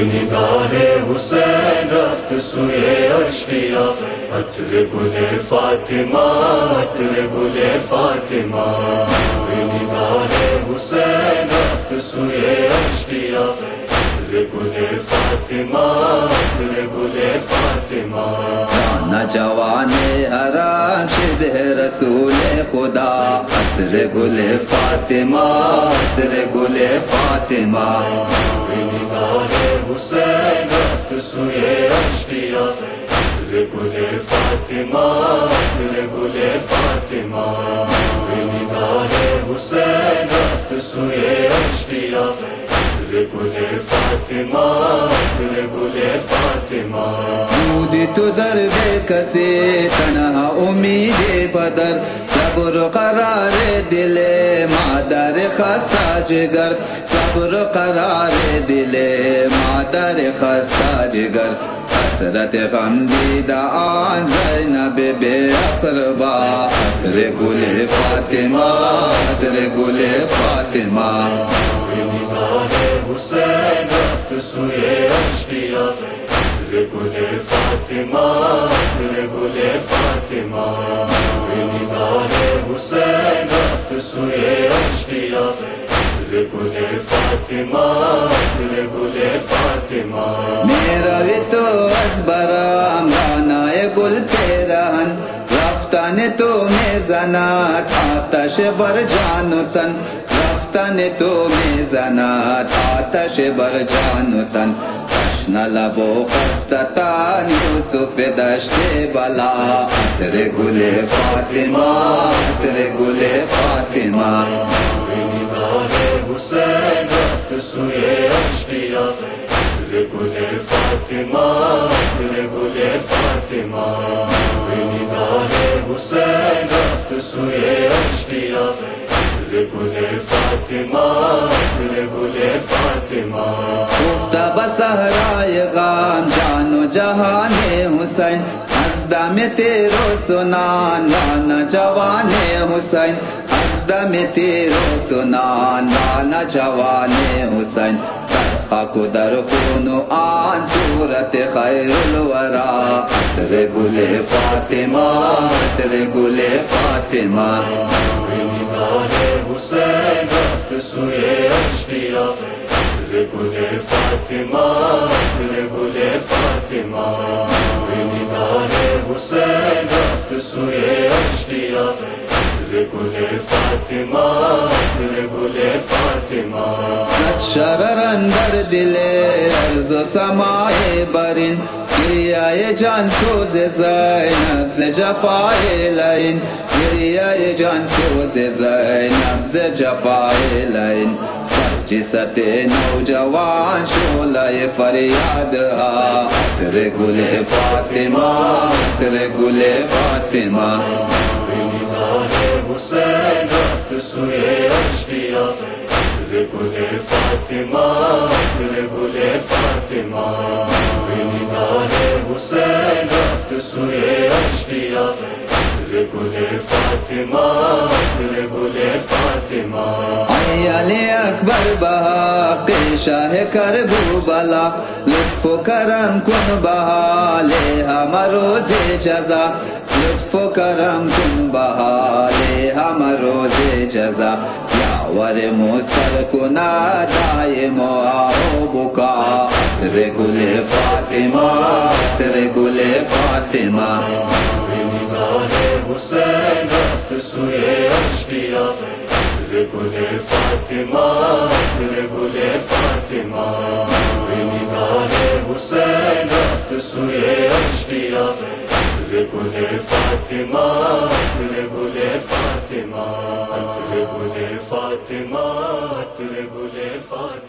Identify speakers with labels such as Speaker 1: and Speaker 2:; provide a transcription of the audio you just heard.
Speaker 1: نگاہ حسین رفت سوئے اشقیا عطر گل فاطمہ عطر گل فاطمہ نگاہ حسین رفت سوئے اشقیا عطر گل فاطمہ عطر گل فاطمہ
Speaker 2: نوجوان حرام شبہ رسول خدا عطر گل فاطمہ عطر گل فاطمہ
Speaker 1: نگاہ حسین رفت سوئے اشقیا عطر گل فاطمہ عطر گل فاطمہ نگاہ حسین رفت سوئے اشقیا عطر گل فاطمہ عطر گل فاطمہ
Speaker 2: دودی تو در بے کسی تنہا امید بدر صبر قرار دل مادر خستہ جگر صبر قرار دل مادر خستہ جگر حسرت غم دیدہ آن زینب بے اقربا عطر گل فاطمہ عطر گل فاطمہ
Speaker 1: نگاہ حسین رفت سوئے اشقیا عطر گل فاطمہ عطر گل فاطمہ نگاہ حسین رفت سوئے اشقیا عطر گل فاطمہ عطر گل فاطمہ
Speaker 2: میرا بھی تو ازبرام رانائے گل پیرہن رفتن تو میزنات آتش بر جان و تن رفتن تو میزنات آتش بر جان و تن تشنہ لب و خستہ تن یوسف دشت بلا عطر گل فاطمہ عطر گل فاطمہ
Speaker 1: نگاہ حسین رفت سوئے اشقیا عطر گل فاطمہ عطر گل فاطمہ نگاہ حسین رفت سوئے اشقیا عطر گل فاطمہ عطر گل فاطمہ
Speaker 2: گفتہ بصحرائے غام جان و جہان حسین ازدم تیرو سنان رانا جوان حسین ازدم تیرو سنان رانا جوان حسین خاکو در خون و آن صورت خیر الورا عطر گل فاطمہ عطر گل فاطمہ
Speaker 1: نگاہ حسین رفت سوئے اشقیا عطر گل فاطمہ عطر گل فاطمہ نگاہ حسین رفت سوئے اشقیا عطر گل فاطمہ عطر گل فاطمہ
Speaker 2: صد شرر اندر دل ارض و سمائے برین گریہ جان سوز زینب ز جفائے لین گریہ جان سوز زینب ز جفائے لین جست نوجوان شعلہ فریاد عطر گل فاطمہ عطر گل فاطمہ
Speaker 1: نگاہ حسین رفت سوئے اشقیا عطر گل فاطمہ عطر گل فاطمہ نگاہ حسین رفت سوئے اشقیا عطر گل فاطمہ عطر گل فاطمہ
Speaker 2: علی اکبر بحق شاہ کربلا لطف و کرم کن بحال ہم روز جزا لطف و کرم کن بحال ہم روز جزا یاور مستر کنا دائم و آہو بکا عطر گل فاطمہ عطر گل فاطمہ
Speaker 1: نگاہ حسین رفت سوئے اشقیا عطر گل فاطمہ عطر گل فاطمہ نگاہ حسین رفت سوئے اشقیا عطر گل فاطمہ عطر گل فاطمہ عطر گل فاطمہ عطر گل فاطمہ